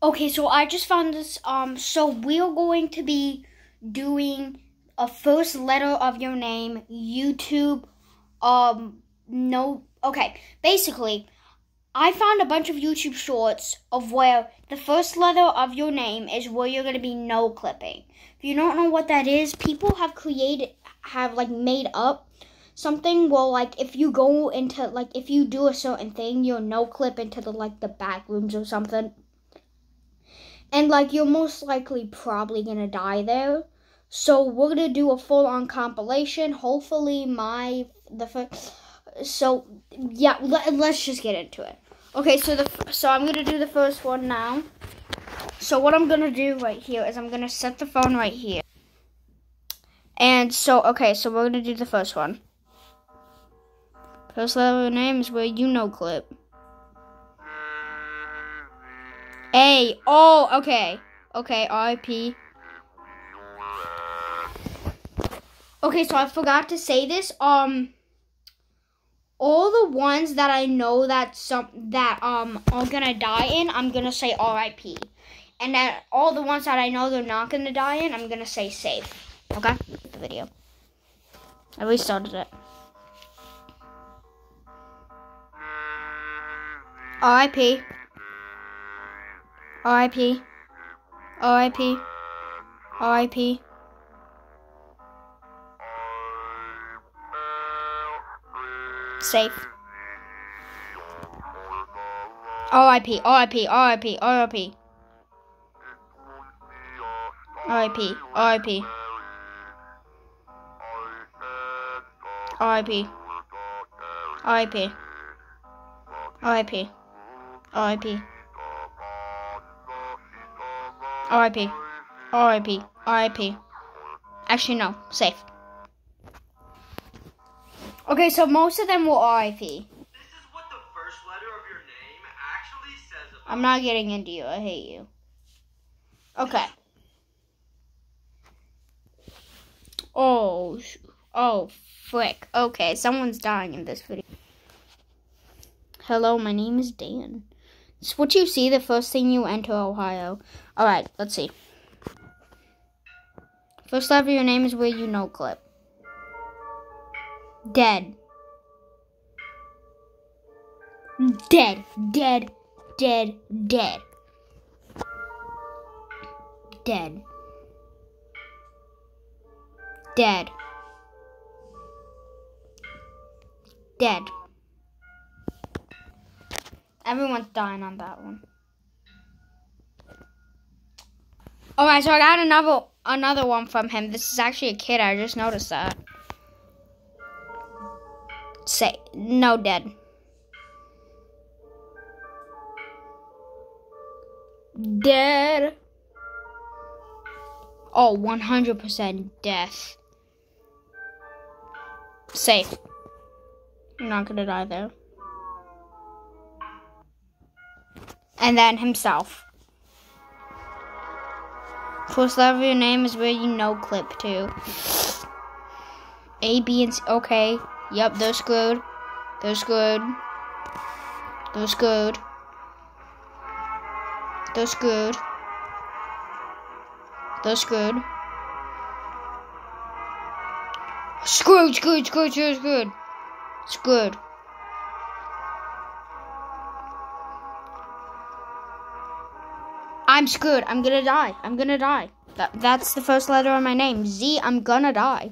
Okay, so I just found this. So we're going to be doing a first letter of your name, YouTube. No. Okay, basically, I found a bunch of YouTube shorts of where the first letter of your name is where you're gonna be no clipping. If you don't know what that is, people have made up something. Well, like if you go into if you do a certain thing, you'll no clip into the back rooms or something. And you're most likely probably gonna die there. So we're gonna do a full-on compilation. Hopefully so yeah, let's just get into it. Okay, so I'm gonna do the first one now. So what I'm gonna do right here is I'm gonna set the phone right here. And so we're gonna do the first one. First letter of the name is where you no clip. A. Oh, okay. Okay, R.I.P. Okay, so I forgot to say this. All the ones that I know that are gonna die in, I'm gonna say R.I.P. And then all the ones that I know they're not gonna die in, I'm gonna say safe. Okay? The video. I restarted it. R.I.P. R.I.P. R.I.P. R.I.P. Safe. R.I.P. R.I.P. R.I.P. R.I.P. R.I.P. R.I.P. R.I.P. R.I.P. R.I.P. R.I.P. R.I.P. R.I.P. R.I.P. Actually, no. Safe. Okay, so most of them were R.I.P. This is what the first letter of your name actually says about I'm not getting into you. I hate you. Okay. Oh, frick. Okay, someone's dying in this video. Hello, my name is Dan. It's what you see the first thing you enter Ohio. Alright, let's see. First letter of your name is where you no clip. Dead. Dead. Dead. Dead. Dead. Dead. Dead. Dead. Everyone's dying on that one. Alright, so I got another one from him. This is actually a kid. I just noticed that. Say no, dead. Dead. Oh, 100% death. Safe. You're not gonna die there. And then himself. First letter of your name is where you no clip to. A, B, and C. Okay. Yep, they're screwed. They're screwed. They're screwed. They're screwed. They're screwed. Screwed, screwed, screwed, screwed, screwed. Screwed. I'm screwed. I'm gonna die. I'm gonna die. That's the first letter of my name. Z, I'm gonna die.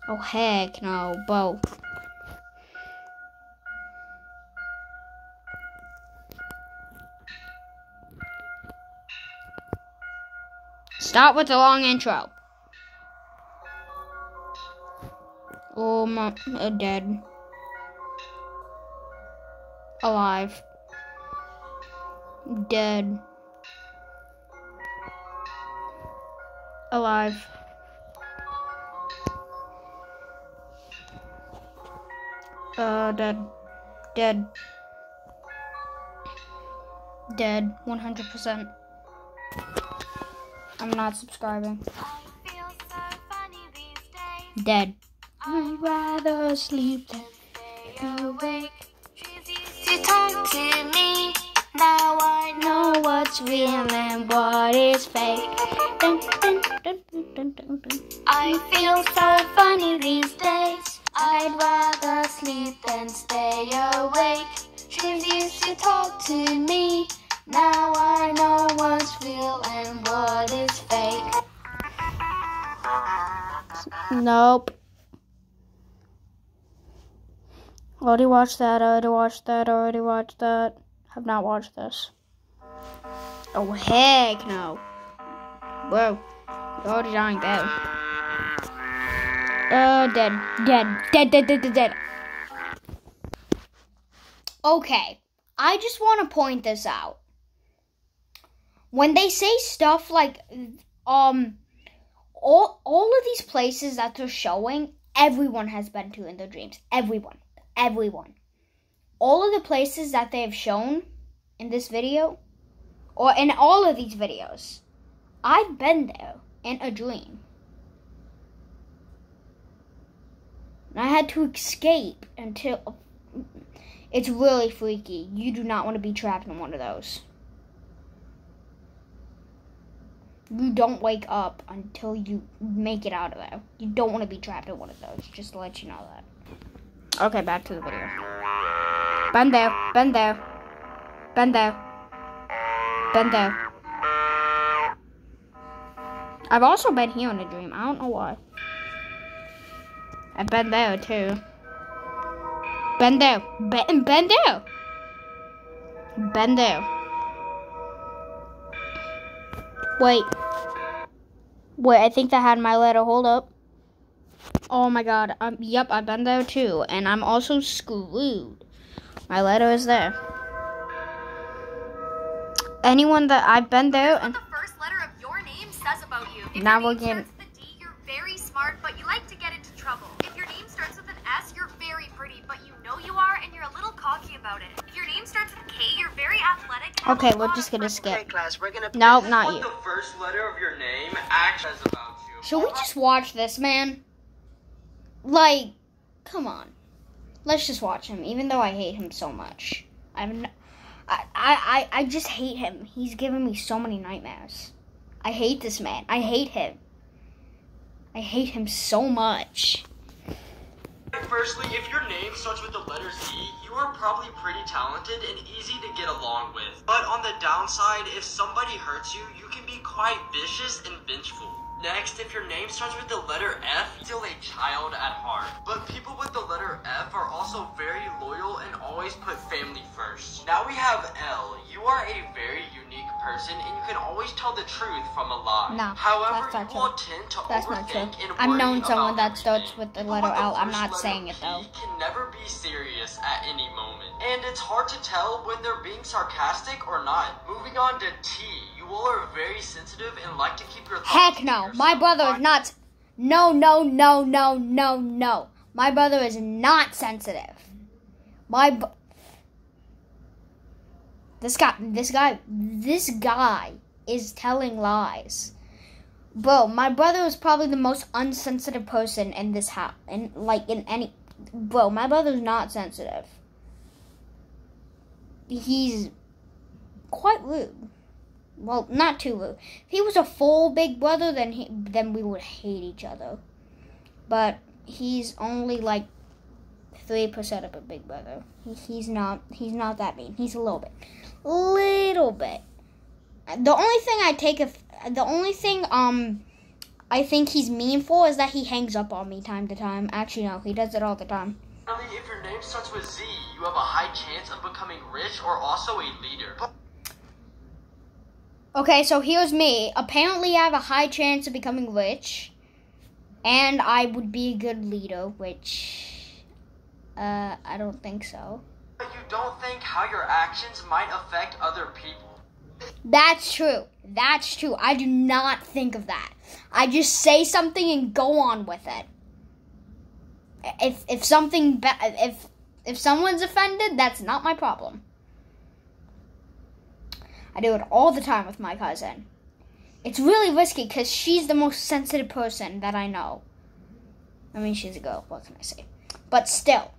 Oh, heck no. Bo. Start with the long intro. Oh, my. Dead. Alive. Dead. Alive. Dead. Dead. Dead. 100%. I'm not subscribing. Dead. I'd rather sleep than be awake. You talk to me, now I know. what's real and what is fake. Dun, dun, dun, dun, dun, dun, dun. I feel so funny these days. I'd rather sleep than stay awake. Dreams used to talk to me. Now I know what's real and what is fake. Nope. Already watched that, already watched that. Have not watched this. Oh, heck no. Whoa. You're already dying dead. Dead. Okay. I just want to point this out. When they say stuff like, all of these places that they're showing, everyone has been to in their dreams. Everyone. All of the places that they have shown in this video, or in all of these videos, I've been there in a dream. And I had to escape until... It's really freaky. You do not want to be trapped in one of those. You don't wake up until you make it out of there. You don't want to be trapped in one of those, just to let you know that. Okay, back to the video. Been there. I've also been here in a dream. I don't know why. I've been there too. Been there. Wait, I think that had my letter. Hold up. Oh my god. Yep, I've been there too. And I'm also screwed. My letter is there. Anyone that I've been there and... the first letter of your name says about you. If now your we're name getting... starts with a D, you're very smart, but you like to get into trouble. If your name starts with an S, you're very pretty, but you know you are, and you're a little cocky about it. If your name starts with K, you're very athletic. Okay, we're just gonna skip. Okay, class, we're gonna... No, This is not what you. the first letter of your name actually says about you. Should we just watch this, man? Like, come on. Let's just watch him, even though I hate him so much. I just hate him. He's giving me so many nightmares. I hate this man. I hate him. I hate him so much. Firstly, if your name starts with the letter Z, you are probably pretty talented and easy to get along with. But on the downside, if somebody hurts you, you can be quite vicious and vengeful. Next, if your name starts with the letter F, you're still a child at heart. But people with the letter F are also very loyal and always put family first. Now we have L. You are a very unique person and you can always tell the truth from a lie. No, however, that's not you will true. tend to That's not true. overthink and I've known worry someone about that starts everything. with the People letter with L. I'm first not letter saying it P though. can never be serious at any moment. And it's hard to tell when they're being sarcastic or not. Moving on to T. You all are very sensitive and like to keep your thoughts Heck to no. yourself. My brother is not. No. My brother is not sensitive. This guy is telling lies. Bro, my brother is probably the most unsensitive person in this house. Bro, my brother's not sensitive. He's quite rude. Well, not too rude. If he was a full big brother, then we would hate each other. But he's only like 3% of a big brother. He's not that mean. He's a little bit. The only thing I think he's mean for is that he hangs up on me time to time. Actually, no, he does it all the time. If your name starts with Z, you have a high chance of becoming rich or also a leader. Okay, so here's me. Apparently, I have a high chance of becoming rich. And I would be a good leader, which... I don't think so. But you don't think how your actions might affect other people. That's true. I do not think of that. I just say something and go on with it. If someone's offended, that's not my problem. I do it all the time with my cousin. It's really risky because she's the most sensitive person that I know. I mean, she's a girl. What can I say? But still,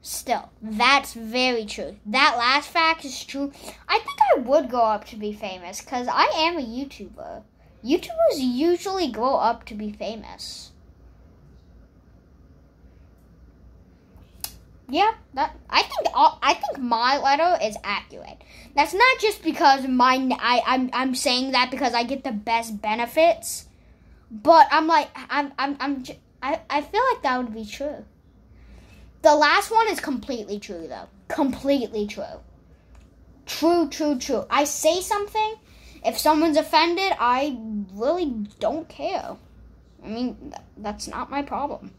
Still, that's very true. That last fact is true. I think I would grow up to be famous because I am a YouTuber. YouTubers usually grow up to be famous. Yeah, I think my letter is accurate. That's not just because I'm saying that because I get the best benefits, but I feel like that would be true. The last one is completely true though. Completely true. True. I say something, if someone's offended, I really don't care. I mean, that's not my problem.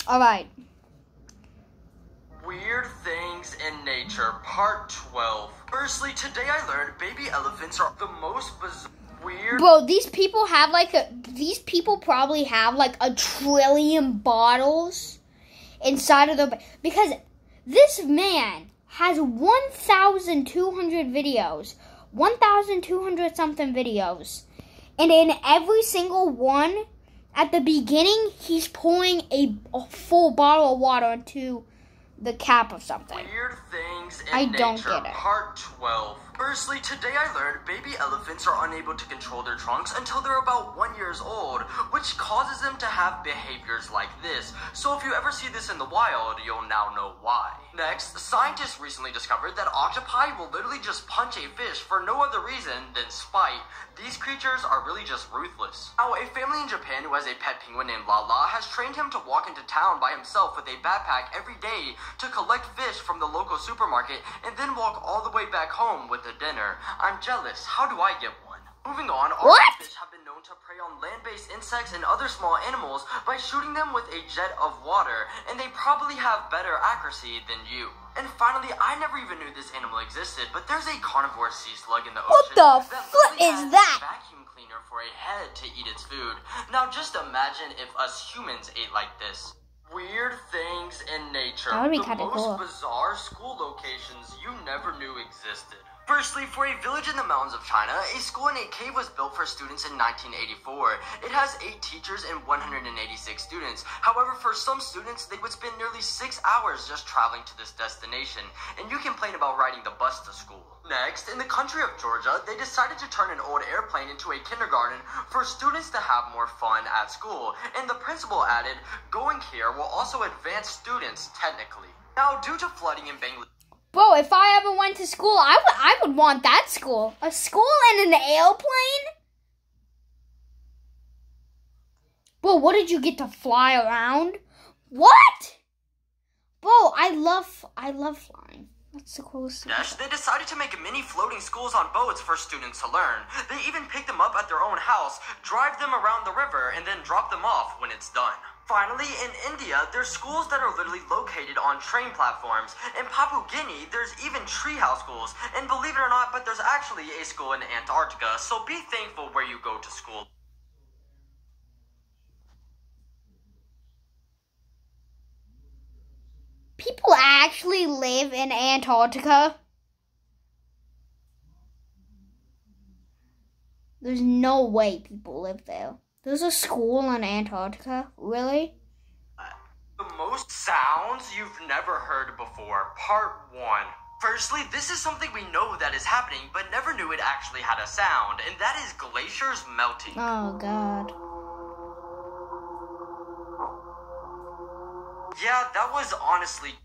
All right. Weird things in nature, part 12. Firstly, today I learned baby elephants are the most weird. Bro, these people probably have like 1 trillion bottles inside of their, because this man has 1,200 videos, 1,200 something videos, and in every single one, at the beginning, he's pouring a full bottle of water into the cap of something. Weird things in I nature, don't get it. part 12. Firstly, today I learned baby elephants are unable to control their trunks until they're about 1 year old, which causes them to have behaviors like this. So if you ever see this in the wild, you'll now know why. Next, scientists recently discovered that octopi will literally just punch a fish for no other reason than spite. These creatures are really just ruthless. Now, a family in Japan who has a pet penguin named Lala has trained him to walk into town by himself with a backpack every day to collect fish from the local supermarket and then walk all the way back home with the dinner. I'm jealous. How do I get one? Moving on, fish have been known to prey on land-based insects and other small animals by shooting them with a jet of water, and they probably have better accuracy than you. And finally, I never even knew this animal existed, but there's a carnivore sea slug in the ocean. What the fuck is that? A vacuum cleaner for a head to eat its food. Now just imagine if us humans ate like this. Weird things in nature. That would be the kinda most cool. bizarre school locations you never knew existed. Firstly, for a village in the mountains of China, a school in a cave was built for students in 1984. It has 8 teachers and 186 students. However, for some students, they would spend nearly 6 hours just traveling to this destination, and you complain about riding the bus to school. Next, in the country of Georgia, they decided to turn an old airplane into a kindergarten for students to have more fun at school, and the principal added, "Going here will also advance students technically." Now, due to flooding in Bangladesh, Bro, if I ever went to school, I would want that school. A school and an airplane? Bro, what did you get to fly around? What? Bro, I love flying. That's the coolest thing. they decided to make mini floating schools on boats for students to learn. They even pick them up at their own house, drive them around the river, and then drop them off when it's done. Finally, in India, there's schools that are literally located on train platforms. In Papua New Guinea, there's even treehouse schools. And believe it or not, but there's actually a school in Antarctica, so be thankful where you go to school. People actually live in Antarctica? There's no way people live there. There's a school in Antarctica? Really? The most sounds you've never heard before, part 1. Firstly, this is something we know that is happening, but never knew it actually had a sound, and that is glaciers melting. Oh, God. Yeah, that was honestly...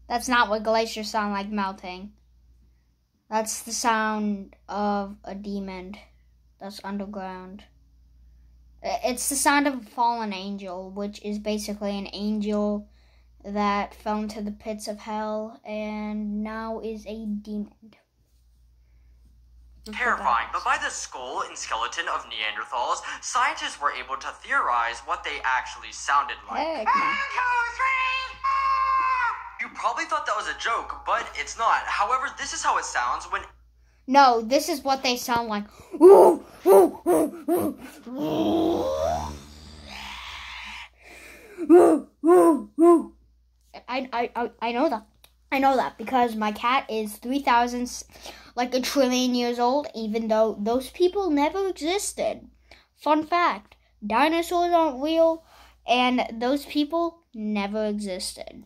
That's not what glaciers sound like melting. That's the sound of a demon that's underground. It's the sound of a fallen angel, which is basically an angel that fell into the pits of hell and now is a demon. Terrifying, but by the skull and skeleton of Neanderthals, scientists were able to theorize what they actually sounded like. Heck no. 1, 2, 3, You probably thought that was a joke, but it's not. However, this is how it sounds when... No, this is what they sound like. I know that. I know that because my cat is 3,000, like 1 trillion years old, even though those people never existed. Fun fact, dinosaurs aren't real, and those people never existed.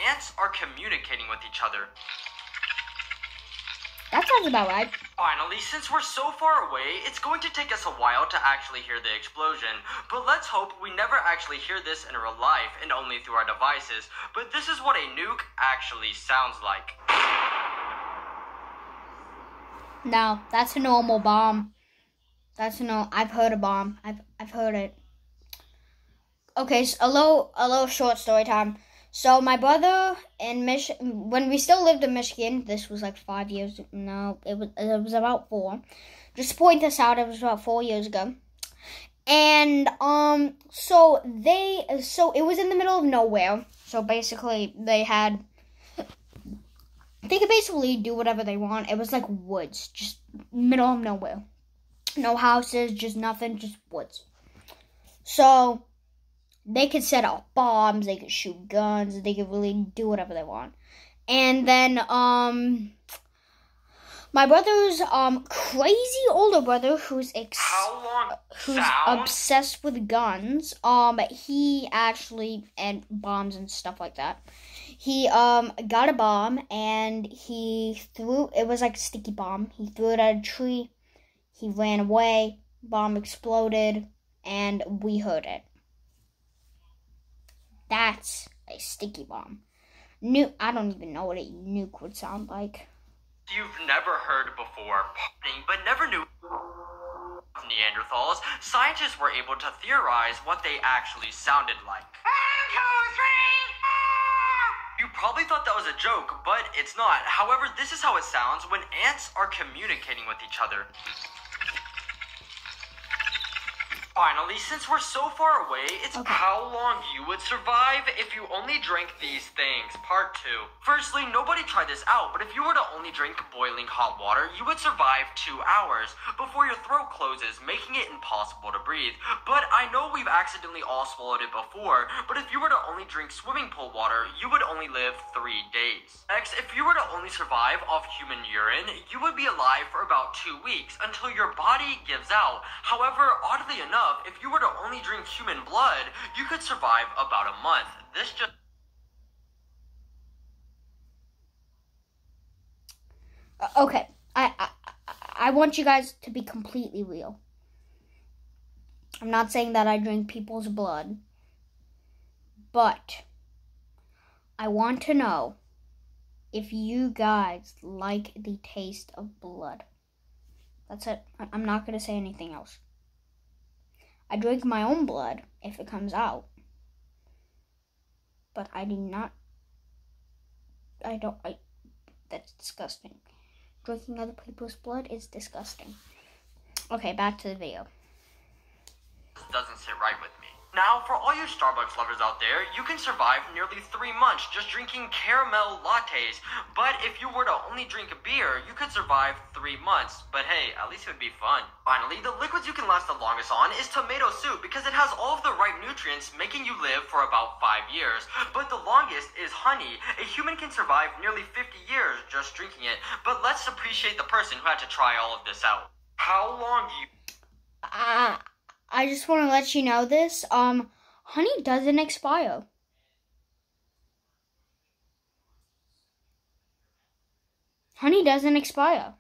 Ants are communicating with each other. That sounds about right. Finally, since we're so far away, it's going to take us a while to actually hear the explosion. But let's hope we never actually hear this in real life and only through our devices. But this is what a nuke actually sounds like. No, that's a normal bomb. I've heard a bomb. I've heard it. Okay, so a little short story time. So my brother in when we still lived in Michigan, this was like 5 years. No, it was about 4. Just to point this out, it was about 4 years ago. And so it was in the middle of nowhere. So basically, they could basically do whatever they want. It was like woods, just middle of nowhere. No houses, just nothing, just woods. So they could set off bombs, they could shoot guns, they could really do whatever they want. And then my brother's crazy older brother who's obsessed with guns, he actually, and bombs and stuff like that. He got a bomb and it was like a sticky bomb. He threw it at a tree. He ran away. Bomb exploded and we heard it. That's a sticky bomb. I don't even know what a nuke would sound like. You've never heard before, but never knew Neanderthals. Scientists were able to theorize what they actually sounded like. 1, 2, 3. You probably thought that was a joke, but it's not. However, this is how it sounds when ants are communicating with each other. Finally, since we're so far away, it's how long you would survive if you only drank these things. Part 2. Firstly, nobody tried this out, but if you were to only drink boiling hot water, you would survive 2 hours before your throat closes, making it impossible to breathe. But I know we've accidentally all swallowed it before, but if you were to only drink swimming pool water, you would only live 3 days. Next, if you were to only survive off human urine, you would be alive for about 2 weeks until your body gives out. However, oddly enough, if you were to only drink human blood, you could survive about a month. This just... Okay, I want you guys to be completely real. I'm not saying that I drink people's blood, but I want to know if you guys like the taste of blood. That's it. I'm not going to say anything else. I drink my own blood if it comes out. But I do not... that's disgusting. Drinking other people's blood is disgusting. Okay, back to the video. Doesn't sit right with me. Now, for all you Starbucks lovers out there, you can survive nearly 3 months just drinking caramel lattes. But if you were to only drink a beer, you could survive 3 months. But hey, at least it would be fun. Finally, the liquids you can last the longest on is tomato soup because it has all of the right nutrients, making you live for about 5 years. But the longest is honey. A human can survive nearly 50 years just drinking it. But let's appreciate the person who had to try all of this out. How long do you... I just want to let you know this. Honey doesn't expire. Honey doesn't expire.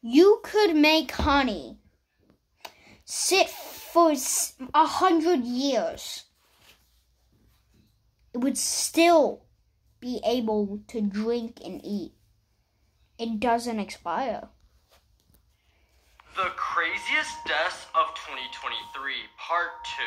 You could make honey sit for 100 years. It would still be able to drink and eat. It doesn't expire. The craziest deaths of 2023, part 2.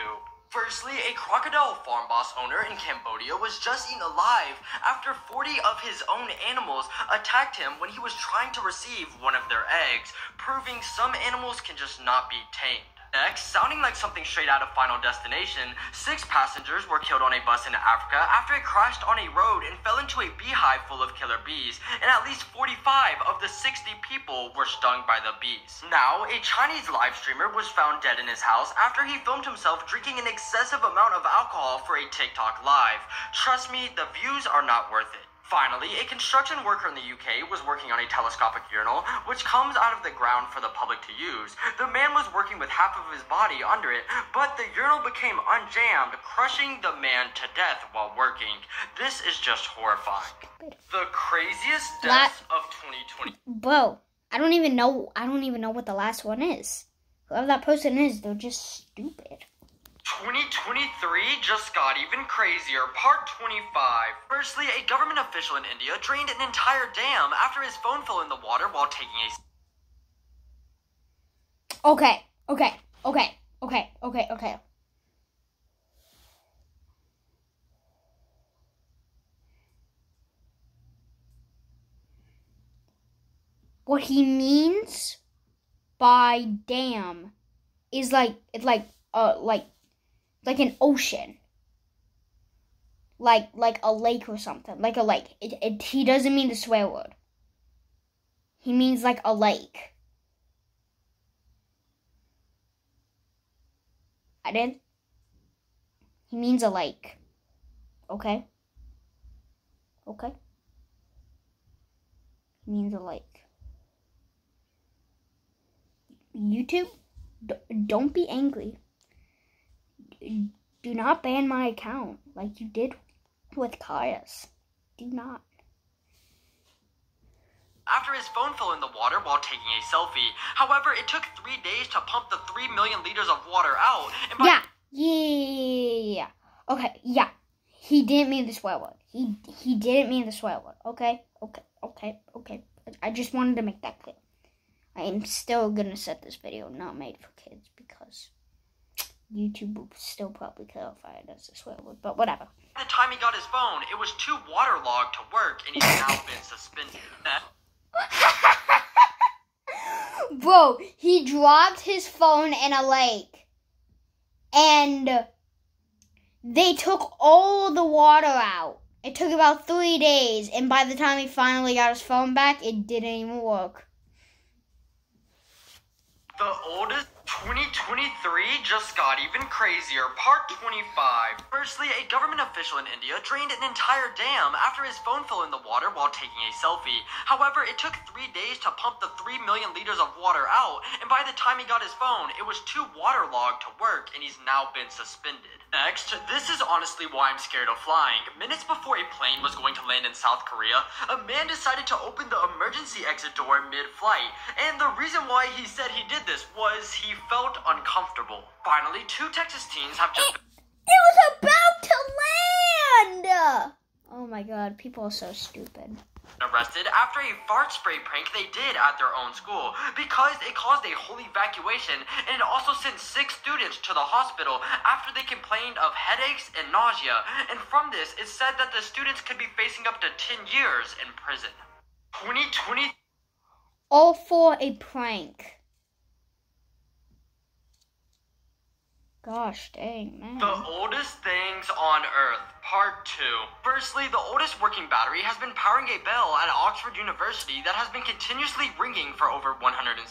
Firstly, a crocodile farm boss owner in Cambodia was just eaten alive after 40 of his own animals attacked him when he was trying to receive one of their eggs, proving some animals can just not be tamed. Next, sounding like something straight out of Final Destination, 6 passengers were killed on a bus in Africa after it crashed on a road and fell into a beehive full of killer bees, and at least 45 of the 60 people were stung by the bees. Now, a Chinese live streamer was found dead in his house after he filmed himself drinking an excessive amount of alcohol for a TikTok live. Trust me, the views are not worth it. Finally, a construction worker in the UK was working on a telescopic urinal, which comes out of the ground for the public to use. The man was working with half of his body under it, but the urinal became unjammed, crushing the man to death while working. This is just horrifying. The craziest death of 2020. Bro, I don't even know what the last one is. Whoever that person is, they're just stupid. 2023 just got even crazier. Part 25. Firstly, a government official in India drained an entire dam after his phone fell in the water while taking a... Okay. What he means by dam is like an ocean. Like a lake or something. Like a lake. He doesn't mean the swear word. He means like a lake. I did? He means a lake. Okay? Okay? He means a lake. YouTube, don't be angry. Do not ban my account like you did with Kaya's. Do not. After his phone fell in the water while taking a selfie. However, it took 3 days to pump the 3 million liters of water out. And Yeah. Okay, yeah. He didn't mean the swear word. He didn't mean the swear word. Okay. I just wanted to make that clear. I am still gonna set this video not made for kids because YouTube will still probably clarify it as a swear word, but whatever. By the time he got his phone, it was too waterlogged to work, and he's now been suspended. Bro, he dropped his phone in a lake, and they took all the water out. It took about 3 days, and by the time he finally got his phone back, it didn't even work. The oldest 2023 just got even crazier. Part 25. Firstly, a government official in India drained an entire dam after his phone fell in the water while taking a selfie. However, it took 3 days to pump the 3 million liters of water out, and by the time he got his phone, it was too waterlogged to work, and he's now been suspended. Next, this is honestly why I'm scared of flying. Minutes before a plane was going to land in South Korea, a man decided to open the emergency exit door mid-flight, and the reason why he said he did this was he felt uncomfortable. Finally, 2 Texas teens have just... It was about to land! Oh my god, people are so stupid. Arrested after a fart spray prank they did at their own school because it caused a whole evacuation, and it also sent 6 students to the hospital after they complained of headaches and nausea, and from this it said that the students could be facing up to 10 years in prison. 2020. All for a prank. Gosh dang, man. The oldest things on Earth, Part 2. Firstly, the oldest working battery has been powering a bell at Oxford University that has been continuously ringing for over 175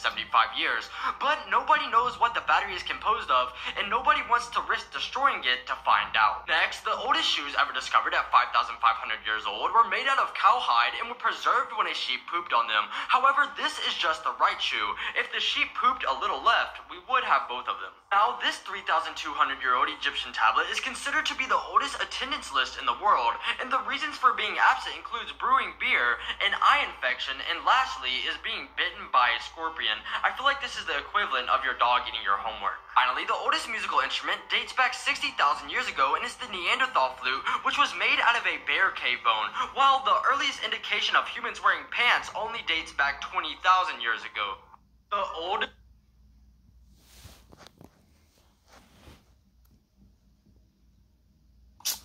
years. But nobody knows what the battery is composed of, and nobody wants to risk destroying it to find out. Next, the oldest shoes ever discovered at 5,500 years old were made out of cowhide and were preserved when a sheep pooped on them. However, this is just the right shoe. If the sheep pooped a little left, we would have both of them. Now, this 3,200-year-old Egyptian tablet is considered to be the oldest attendance list in the world, and the reasons for being absent includes brewing beer, an eye infection, and lastly is being bitten by a scorpion. I feel like this is the equivalent of your dog eating your homework. Finally, the oldest musical instrument dates back 60,000 years ago and is the Neanderthal flute, which was made out of a bear cave bone, while the earliest indication of humans wearing pants only dates back 20,000 years ago. The oldest...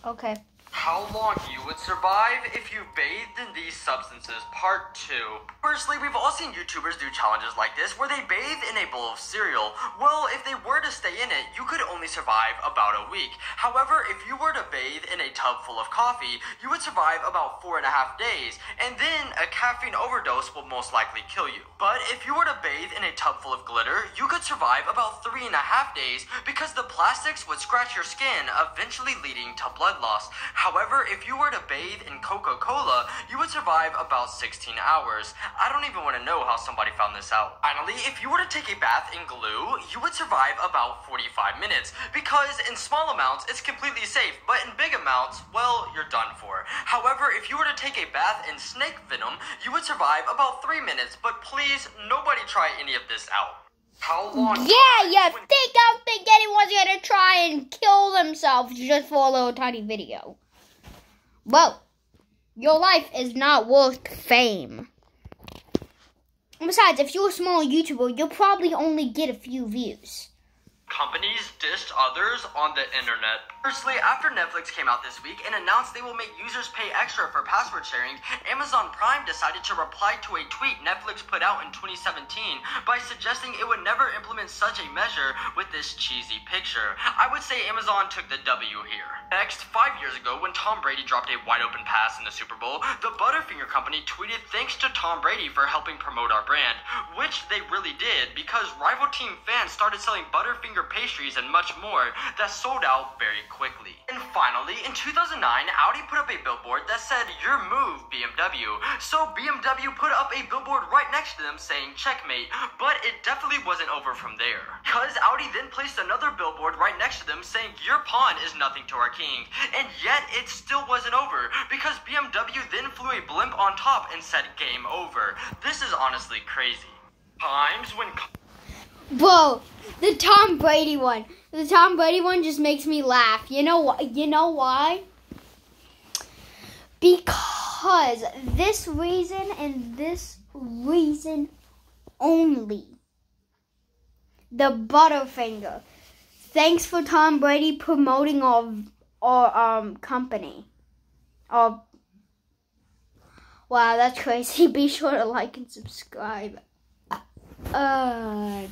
Okay. How long you would survive if you bathed in these substances, Part 2. Firstly, we've all seen YouTubers do challenges like this where they bathe in a bowl of cereal. Well, if they were to stay in it, you could only survive about a week. However, if you were to bathe in a tub full of coffee, you would survive about 4.5 days, and then a caffeine overdose will most likely kill you. But if you were to bathe in a tub full of glitter, you could survive about 3.5 days because the plastics would scratch your skin, eventually leading to blood loss. However, if you were to bathe in Coca-Cola, you would survive about 16 hours. I don't even want to know how somebody found this out. Finally, if you were to take a bath in glue, you would survive about 45 minutes. Because in small amounts, it's completely safe, but in big amounts, well, you're done for. However, if you were to take a bath in snake venom, you would survive about 3 minutes, but please, nobody try any of this out. How long? Yeah, I don't think anyone's gonna try and kill themselves just for a little tiny video. Well, your life is not worth fame. Besides, if you're a small YouTuber, you'll probably only get a few views. Companies dissed others on the internet. Firstly, after Netflix came out this week and announced they will make users pay extra for password sharing, Amazon Prime decided to reply to a tweet Netflix put out in 2017 by suggesting it would never implement such a measure with this cheesy picture. I would say Amazon took the W here. Next, 5 years ago, when Tom Brady dropped a wide-open pass in the Super Bowl, the Butterfinger Company tweeted thanks to Tom Brady for helping promote our brand, which they really did because rival team fans started selling Butterfinger pastries and much more that sold out very quickly. And finally, in 2009, Audi put up a billboard that said, "Your move, BMW." So BMW put up a billboard right next to them saying, "Checkmate," but it definitely wasn't over from there. Because Audi then placed another billboard right next to them saying, "Your pawn is nothing to our king." And yet, it still wasn't over, because BMW then flew a blimp on top and said, "Game over." This is honestly crazy. Times when... Bro, the Tom Brady one. The Tom Brady one just makes me laugh. You know why? Because this reason and this reason only. The Butterfinger. Thanks for Tom Brady promoting our company. Wow, that's crazy. Be sure to like and subscribe. Goodbye.